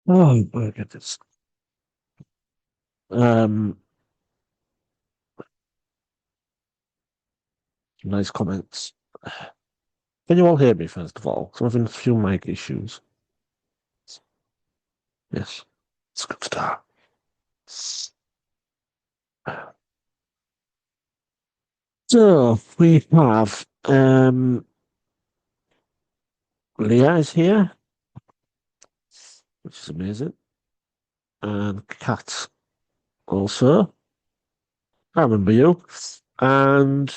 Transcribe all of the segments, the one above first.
Oh my goodness. Um, nice comments. Can you all hear me first of all? 'Cause I'm having a few mic issues. Yes, it's a good start. So we have Leah is here, which is amazing, and Kat also. I remember you. And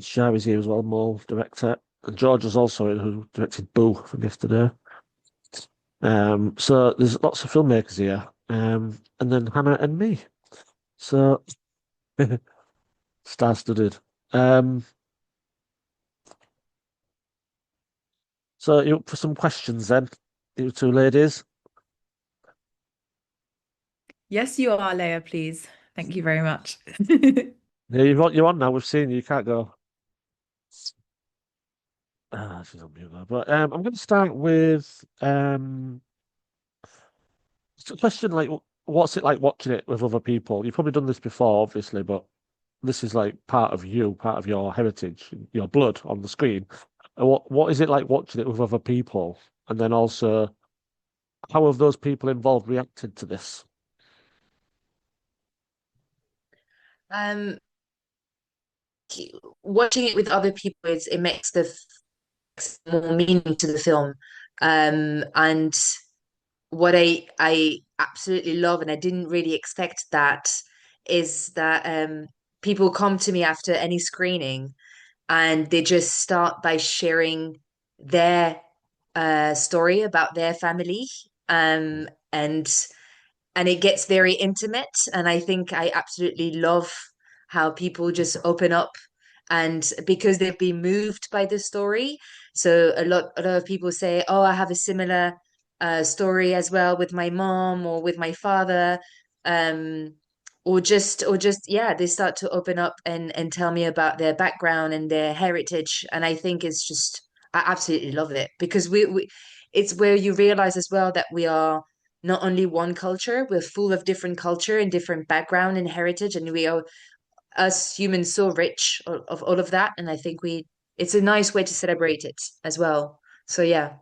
Shari's here as well, Mo, director. And George was also in who directed Boo from yesterday. So there's lots of filmmakers here. And then Hannah and me. So star-studded. Um, so you up for some questions then, you two ladies? Yes, you are, Leah, please. Thank you very much. Yeah, you're on now. We've seen you. You can't go. Ah, she's on mute now. But I'm going to start with it's a question like, what's it like watching it with other people? You've probably done this before, obviously, but this is like part of you, part of your heritage, your blood on the screen. And what is it like watching it with other people? And then also, how have those people involved reacted to this? Um, Watching it with other people it makes more meaning to the film. And what I absolutely love, and I didn't really expect that, is that people come to me after any screening and they just start by sharing their story about their family. And it gets very intimate. And I think I absolutely love how people just open up and because they've been moved by the story. So a lot of people say, "Oh, I have a similar story as well with my mom or with my father." Um, or just yeah, they start to open up and tell me about their background and their heritage. And I think it's just I absolutely love it because we it's where you realize as well that we are not only one culture, we're full of different culture and different background and heritage, and we are us humans so rich of all of that. And I think we it's a nice way to celebrate it as well. So yeah.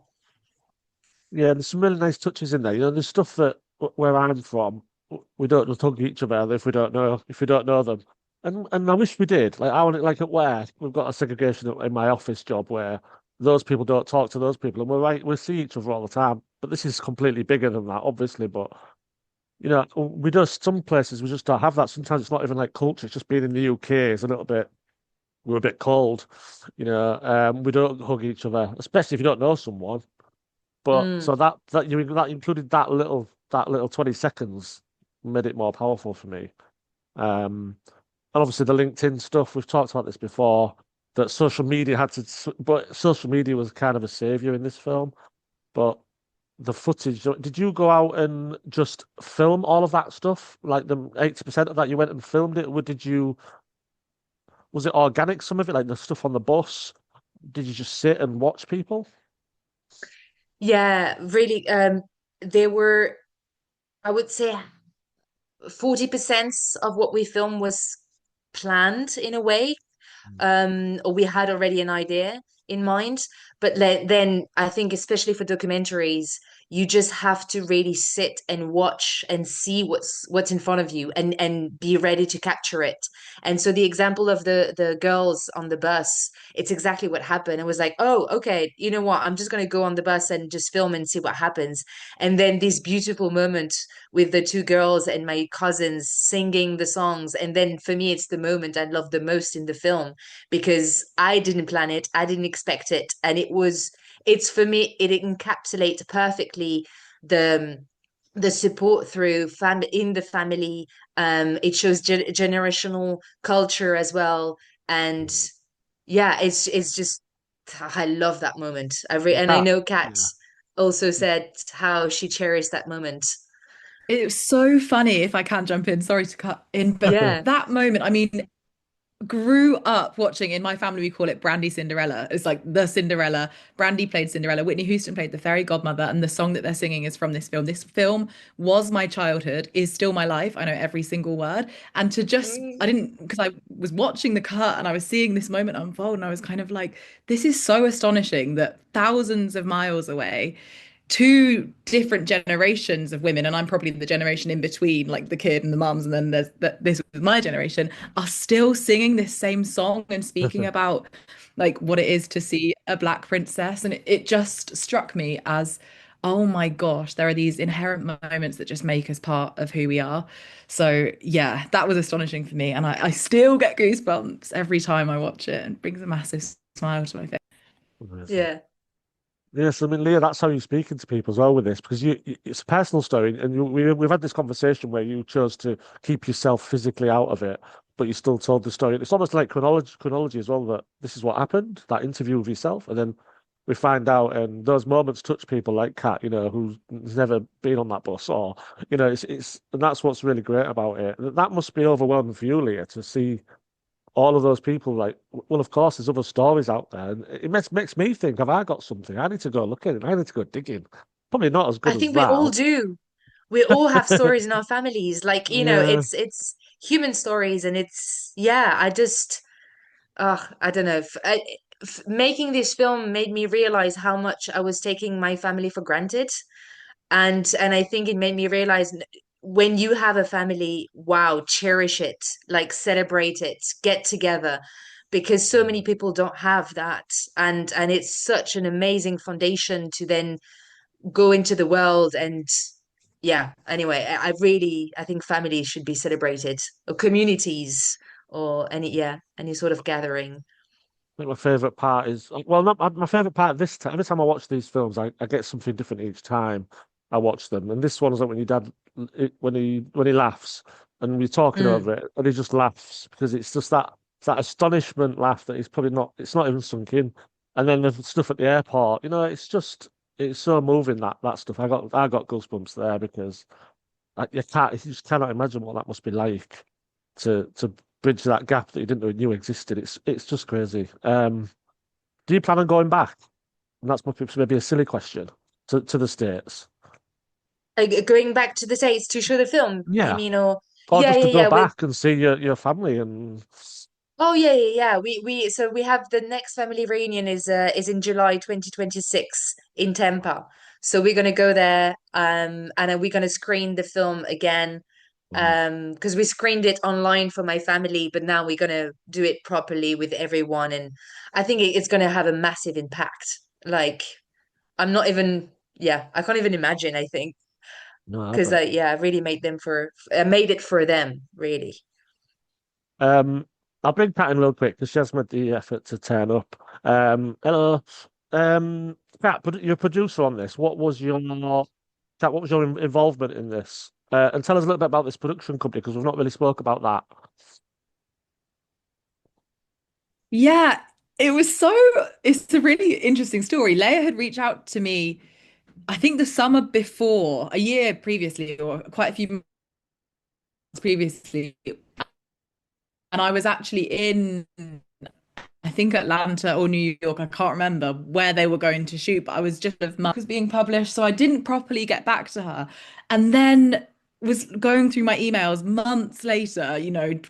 Yeah, there's some really nice touches in there. There's stuff that where I'm from, we don't just hug each other if we don't know them. And I wish we did. Like I want it like at work, we've got a segregation in my office job where those people don't talk to those people, and we see each other all the time. But this is completely bigger than that, obviously. But we just some places we just don't have that. Sometimes it's not even like culture. It's just being in the UK is a little bit we're a bit cold. We don't hug each other, especially if you don't know someone. But Mm. so that included that little 20 seconds made it more powerful for me. Um, and obviously the LinkedIn stuff, we've talked about this before, that social media but social media was kind of a savior in this film. But the footage, did you go out and just film all of that stuff? Like the 80% of that you went and filmed it? Was it organic, some of it, like the stuff on the bus? Did you just sit and watch people? Yeah, really there were I would say 40% of what we filmed was planned in a way, or we had already an idea in mind. But then I think, especially for documentaries, you just have to really sit and watch and see what's in front of you and be ready to capture it. And so the example of the girls on the bus, it's exactly what happened. It was like, oh, okay, you know what? I'm just going to go on the bus and just film and see what happens. And then this beautiful moment with the two girls and my cousins singing the songs. And then for me, it's the moment I love the most in the film because I didn't plan it, I didn't expect it, and it's for me it encapsulates perfectly the the support through fam in the family. It shows generational culture as well, and Mm. yeah, it's just I love that moment. You And I can't, know Kat yeah. also said how she cherished that moment. It was so funny, if I can jump in, sorry to cut in, but Yeah. that moment, I mean, grew up watching, in my family we call it Brandy Cinderella. It's like the Cinderella. Brandy played Cinderella, Whitney Houston played the fairy godmother, and the song that they're singing is from this film. This film was my childhood, is still my life. I know every single word. And to just, I Mm. didn't, because I was watching the cut and I was seeing this moment unfold, and I was kind of like, this is so astonishing that thousands of miles away, two different generations of women, and I'm probably the generation in between, like the kid and the mums, and then there's this was my generation, are still singing this same song and speaking about like what it is to see a black princess. And it just struck me as, oh my gosh, there are these inherent moments that just make us part of who we are. So yeah, that was astonishing for me. And I still get goosebumps every time I watch it, and brings a massive smile to my face. Amazing. Yeah. Yes, I mean, Leah, that's how you're speaking to people as well with this, because it's a personal story, and we've had this conversation where you chose to keep yourself physically out of it, but you still told the story. It's almost like chronology as well, that this is what happened, that interview with yourself, and then we find out, and those moments touch people like Kat, who's never been on that bus, or and that's what's really great about it. That must be overwhelming for you, Leah, to see all of those people, like, well, of course there's other stories out there, and it makes me think, have I got something? I need to go look at it. I need to go digging. Probably not as I good as think we all that. do. We all have stories in our families. Like, Yeah. it's human stories, and it's yeah, I don't know. Making this film made me realize how much I was taking my family for granted. And I think it made me realize, when you have a family, wow, cherish it, like celebrate it, get together, because so many people don't have that. And it's such an amazing foundation to then go into the world. And yeah, anyway, I think families should be celebrated, or communities, or any sort of gathering. I think my favorite part is, well, not my favorite part this time. Every time I watch these films, I get something different each time I watch them. And this one is like when your dad, when he laughs, and we're talking Mm. over it, and he just laughs because it's that astonishment laugh that he's probably not. It's not even sunk in. And then the stuff at the airport, it's so moving, that stuff. I got goosebumps there because you just cannot imagine what that must be like to bridge that gap that you didn't know you knew existed. It's just crazy. Do you plan on going back? And that's maybe a silly question to the States. Going back to the States to show the film, you Yeah, mean? Or or yeah, just yeah, to go yeah. We back and see your family and Oh yeah, yeah, yeah. We so we have the next family reunion is in July 2026 in Tampa. So we're gonna go there, and then we're gonna screen the film again, wow. because we screened it online for my family, but now we're gonna do it properly with everyone, and I think it's gonna have a massive impact. Like, I'm not even, yeah, I can't even imagine, I think, No, because but I really I made it for them, really. um, I'll bring Pat in real quick because she has made the effort to turn up. Hello, Pat, you're a producer on this. Pat, what was your involvement in this? And tell us a little bit about this production company because we've not really spoke about that. Yeah, it's a really interesting story. Leia had reached out to me, I think the summer before, a year previously, or quite a few months previously. And I was actually in, I think Atlanta or New York, I can't remember where they were going to shoot, but I was just of Mark was being published, so I didn't properly get back to her. And then was going through my emails months later,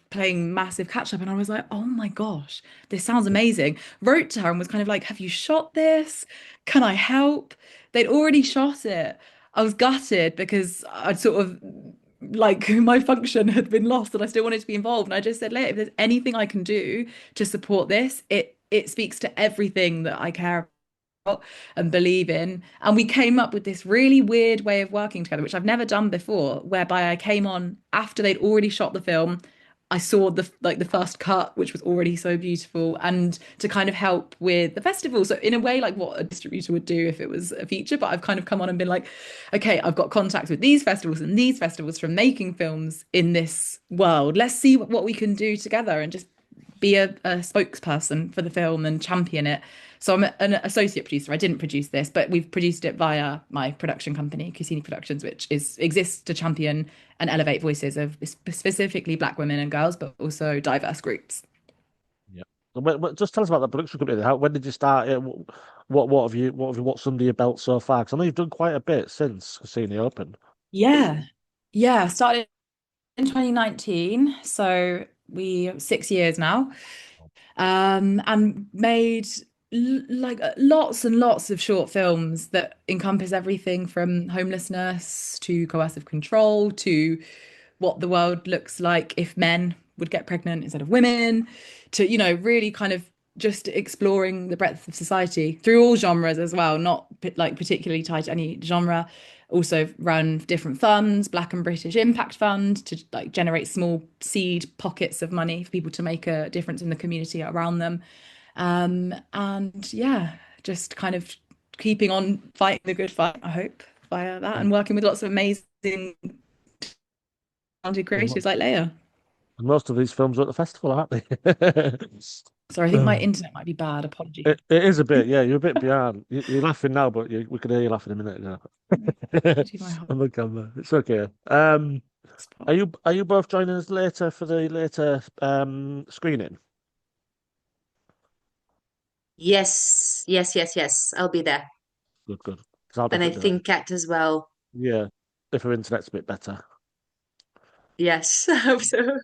playing massive catch up, and I was like, oh my gosh, this sounds amazing. Wrote to her and was kind of like, have you shot this? Can I help? They'd already shot it. I was gutted because I'd sort of like my function had been lost and I still wanted to be involved. And I just said, Leah, if there's anything I can do to support this, it speaks to everything that I care about and believe in. And we came up with this really weird way of working together, which I've never done before, whereby I came on after they'd already shot the film. I saw the first cut, which was already so beautiful, and to kind of help with the festival. So in a way, like what a distributor would do if it was a feature, but I've kind of come on and been like, okay, I've got contacts with these festivals and these festivals from making films in this world. Let's see what we can do together and just be a spokesperson for the film and champion it. So I'm an associate producer. I didn't produce this, but we've produced it via my production company, Cassini Productions, which exists to champion and elevate voices of specifically Black women and girls, but also diverse groups. Just tell us about the production company. When did you start it? What have you watched under your belt so far? Because I know you've done quite a bit since Casino opened. Yeah. Yeah. Started in 2019. So we 6 years now. And made like lots and lots of short films that encompass everything from homelessness to coercive control to what the world looks like if men would get pregnant instead of women, to, really kind of just exploring the breadth of society through all genres as well, not like particularly tied to any genre. Also run different funds, Black and British Impact Fund, to like generate small seed pockets of money for people to make a difference in the community around them. And yeah, just kind of keeping on fighting the good fight, I hope, via that, and And, working with lots of amazing talented and mo- creatives like Leia. and most of these films are at the festival, aren't they? Sorry, I think my Oh, internet might be bad. Apologies. it is a bit, yeah. You're a bit behind. You're laughing now, but we could hear you laughing a minute ago. Do my On the camera, it's okay. hotspot. Are you both joining us later for the later screening? Yes, yes, yes, yes. I'll be there. Good, good. 'Cause I'll And I definitely do it. think Kat as well. Yeah, if her internet's a bit better. Yes, I hope so.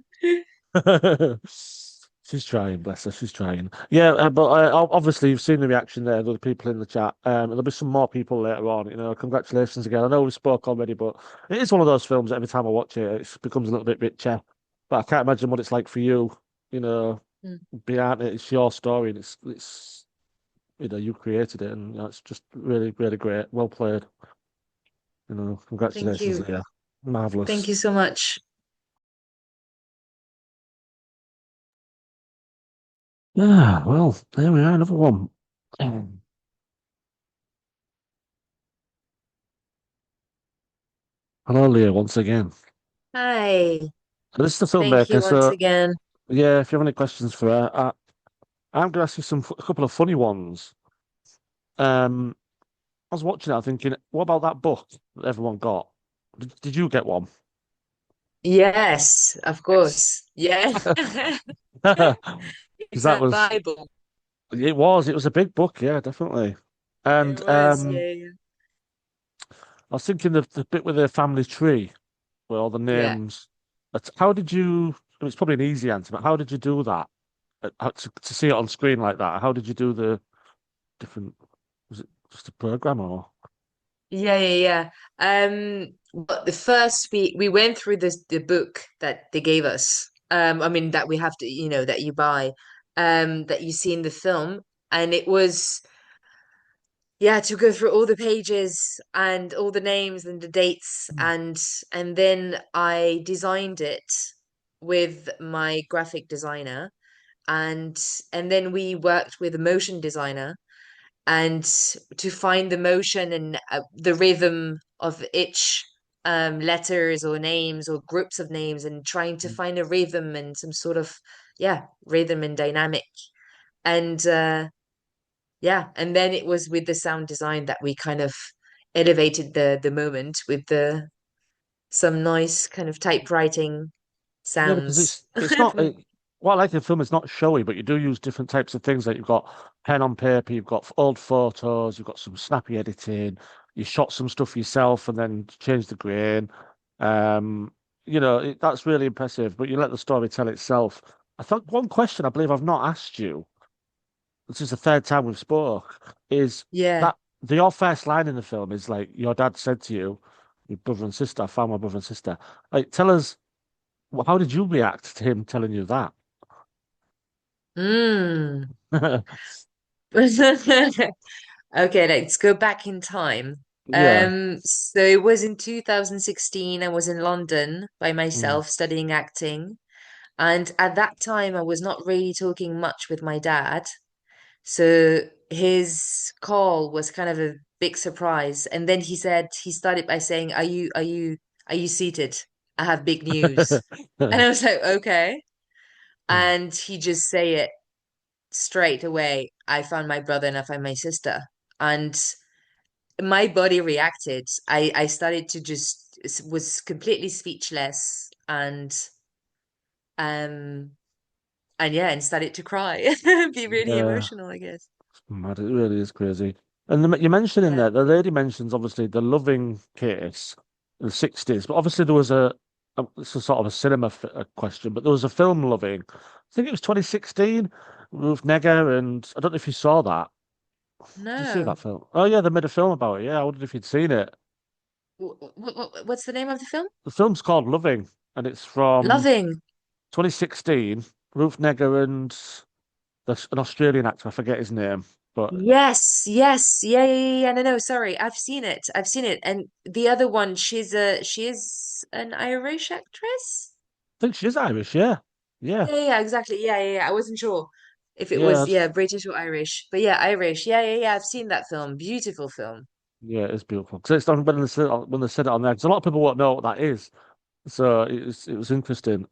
She's trying, bless her. She's trying. Yeah, but obviously you've seen the reaction there. The people in the chat. There'll be some more people later on. Congratulations again. I know we spoke already, but it is one of those films that every time I watch it, it becomes a little bit richer. But I can't imagine what it's like for you. You know, Mm. behind it, it's your story, and it's you created it, and it's just really, really great. Well played. Thank Congratulations, you. Leah. Thank Marvelous. you so much. Yeah, well, there we are, another one. Hello, Leah, once again. Hi. And this is the Thank you filmmaker, once so again. yeah, if you have any questions for her, I'm going to ask you a couple of funny ones. Um, I was watching it, I'm thinking, what about that book that everyone got? Did you get one? Yes, of course. Yeah. Because It's that a was, Bible. it was a big book, yeah, definitely. It And was, yeah, yeah. I was thinking the bit with the family tree, where all the Yeah. names. How did you? I mean, it's probably an easy answer, but how did you do that? To see it on screen like that? How did you do the different? Was it just a program or? Yeah, yeah, yeah. But the first we went through the book that they gave us. I mean that we have to, that you buy, that you see in the film, and it was, yeah, to go through all the pages and all the names and the dates, and then I designed it with my graphic designer, and and then we worked with a motion designer, and to find the motion and the rhythm of each letters or names or groups of names, and trying to find a rhythm and some sort of, yeah, rhythm and dynamic. And yeah, and then it was with the sound design that we kind of elevated the moment with the some nice kind of typewriting Yeah, because sounds. it's not. What I like in film is not showy, but you do use different types of things. Like you've got pen on paper, you've got old photos, you've got some snappy editing. You shot some stuff yourself and then changed the grain. Um, that's really impressive. But you let the story tell itself. I thought one question I believe I've not asked you. This is the third time we've spoke. Is Yeah. that your first line in the film is like your dad said to you, your brother and sister, I found my brother and sister. Like, tell us. Well, how did you react to him telling you that? Mm. Okay, let's go back in time. Yeah. So it was in 2016. I was in London by Mm. myself studying acting. And at that time, I was not really talking much with my dad. So his call was kind of a big surprise. And then he started by saying, are you seated? I have big news. And I was like, okay. And he just say it straight away. I found my brother and I found my sister. And my body reacted. I started to just was completely speechless, and um and started to cry, be really Yeah, emotional, I guess. mad. It really is crazy. And you mentioned in Yeah. there, the lady mentions obviously the loving case in the 60s, but obviously there was it's a sort of a cinema a question, but there was a film loving. I think it was 2016, Ruth Negga, and I don't know if you saw that. Did you see No. that film? Oh yeah, they made a film about it. Yeah, I wondered if you'd seen it. What's the name of the film? The film's called Loving, and it's from Loving. 2016. Ruth Negga and an Australian actor, I forget his name, but I Yes, yes, yeah, yeah, yeah, yeah. No, no, sorry, I've seen it. I've seen it. And the other one, she is an Irish actress. think she's Irish. Yeah, yeah, Yeah, yeah, yeah, exactly. Yeah, yeah, yeah. I wasn't sure if it yeah, was, yeah, British or Irish, but yeah, Irish. Yeah, yeah, yeah. I've seen that film. Beautiful film. yeah. It's beautiful because it's on when they said it on there. Because a lot of people won't know what that is, so it was interesting.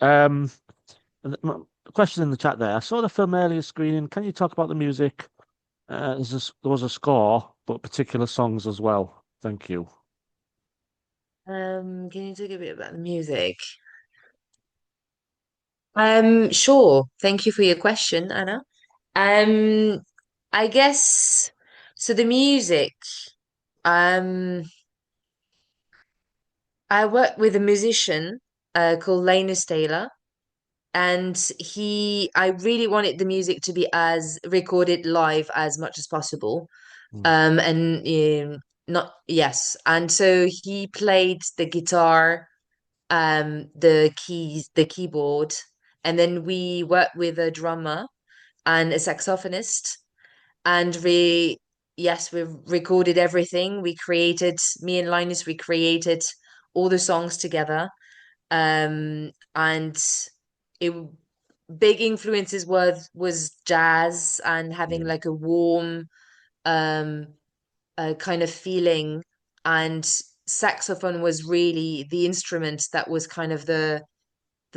The question in the chat there. I saw the film earlier screening. Can you talk about the music? There was a score, but particular songs as well. Thank you. Can you talk a bit about the music? Sure. Thank you for your question, Anna. Um, I guess so. The music. Um, I worked with a musician called Linus Taylor, and I really wanted the music to be as recorded live as much as possible. Mm, And not yes, and so he played the guitar, the keys, the keyboard, and then we worked with a drummer and a saxophonist, and we recorded everything. Me and Linus, we created all the songs together. And it big influences was jazz and having yeah. like a warm um kind of feeling, and saxophone was really the instrument that was kind of the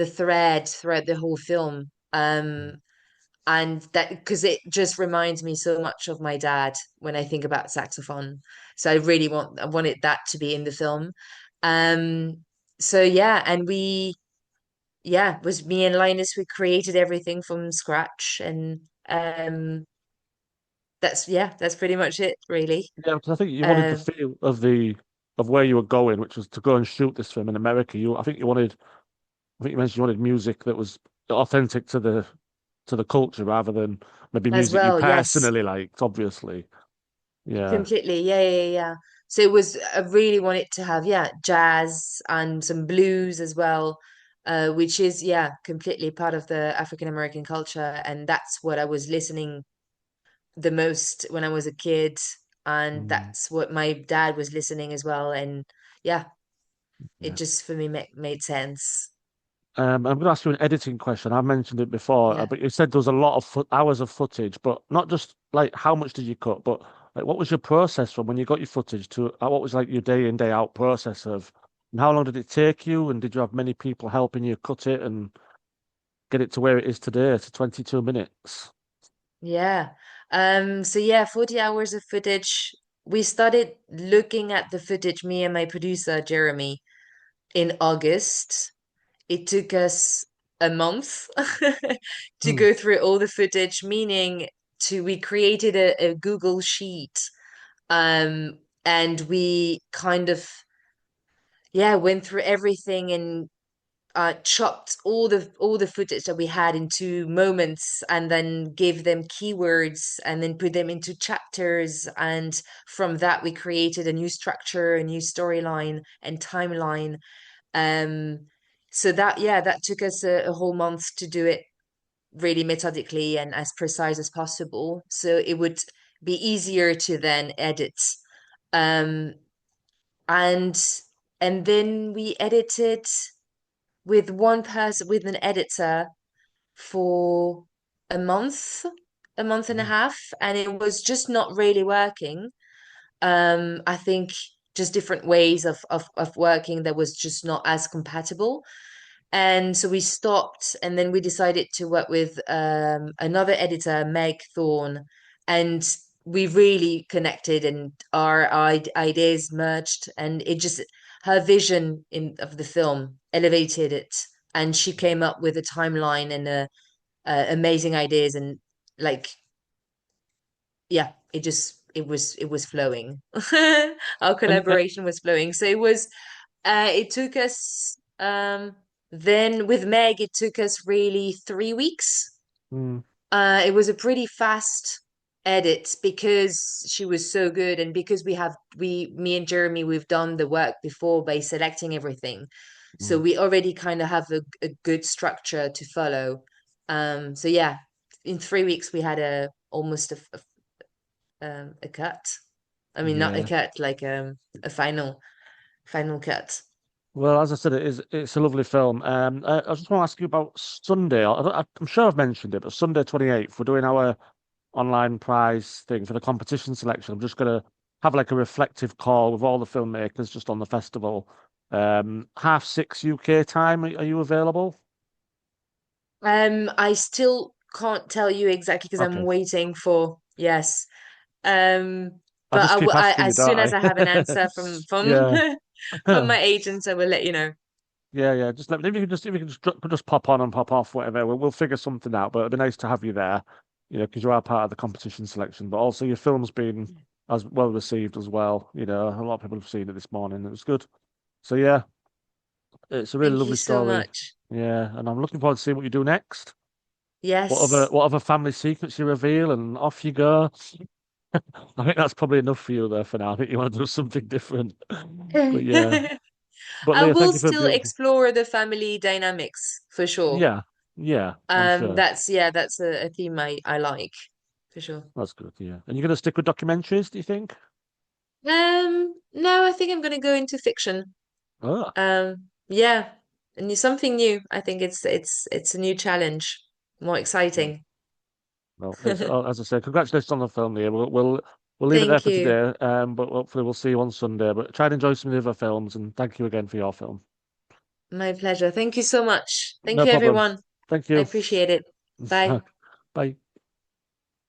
thread throughout the whole film. And that because it just reminds me so much of my dad when I think about saxophone. So I wanted that to be in the film. Um, so yeah, and was me and Linus, we created everything from scratch, and that's pretty much it, really. Yeah, because I think you wanted the Um, feel of where you were going, which was to go and shoot this film in America. I think you mentioned you wanted music that was authentic to the culture rather than maybe as music you well, yes. personally liked, obviously. Yeah. Completely. Yeah, yeah, yeah. So it was, I really wanted to have, yeah, jazz and some blues as well, which is, yeah, completely part of the African American culture. And that's what I was listening the most when I was a kid. And Mm, that's what my dad was listening as well. And yeah, it yeah. just for me made sense. I'm going to ask you an editing question. I mentioned it before, Yeah. but you said there was a lot of hours of footage, but not just like how much did you cut, but like what was your process from when you got your footage to what was like your day in, day out process of, and how long did it take you? And did you have many people helping you cut it and get it to where it is today to 22 minutes? Yeah. So yeah, 40 hours of footage. We started looking at the footage, me and my producer, Jeremy, in August. It took us a month to Hmm. go through all the footage, meaning we created a Google sheet, and we kind of, yeah, went through everything and chopped all the footage that we had into moments, and then gave them keywords, and then put them into chapters, and from that we created a new structure, a new storyline and timeline. um so that, yeah, that took us a whole month to do it really methodically and as precise as possible, so it would be easier to then edit. um and and then we edited with one person, with an editor, for a month, a month and a half, and it was just not really working. I think just different ways of working that was just not as compatible. And so we stopped, and then we decided to work with another editor, Meg Thorne, and we really connected, and our ideas merged, and it just, her vision of the film elevated it, and she came up with a timeline and amazing ideas, and like yeah, it was flowing. Our And collaboration was flowing. So it took us then with Meg, it took us really 3 weeks. mm, It was a pretty fast edit because she was so good, and because me and Jeremy, we've done the work before by selecting everything. So mm, we already kind of have a good structure to follow. So yeah, in 3 weeks we had a cut. I mean, not a yeah. cut, like a final cut. Well, as I said, it's a lovely film. I just want to ask you about Sunday. I'm sure I've mentioned it, but Sunday 28th, we're doing our online prize thing for the competition selection. I'm just gonna have like a reflective call with all the filmmakers just on the festival. 6:30 UK time. Are you available? I still can't tell you exactly because I'm Okay. waiting for yes. Um, I'll but just keep asking you, as don't soon as I? I have an answer from Yeah. from my agents, I will let you know. Yeah, yeah. Just let if you can just if you can just pop on and pop off, whatever. We'll figure something out. But it'd be nice to have you there, because you are part of the competition selection. But also your film's been as well received as well. A lot of people have seen it this morning. It was good. So yeah, it's a really Thank you lovely so story. much. Yeah, and I'm looking forward to seeing what you do next. What other Yes. what other family secrets you reveal, and off you go. I think that's probably enough for you there for now. I think you want to do something different. But yeah. But I Leah, thank will you for a still beautiful. explore the family dynamics for sure. Yeah, yeah, I'm sure. That's a theme I like for sure. That's good, yeah. And you're going to stick with documentaries, do you think? No, I think I'm gonna go into fiction. Oh, Yeah, and it's something new. I think it's a new challenge, more mm. exciting. Well, as I said, congratulations on the film, Leah. We'll leave it there Thank for you. today. But hopefully we'll see you on Sunday. But try and enjoy some of the other films, and thank you again for your film. My pleasure. Thank you so much. Thank No you, problem. everyone. Thank I you. appreciate it. Bye. Bye.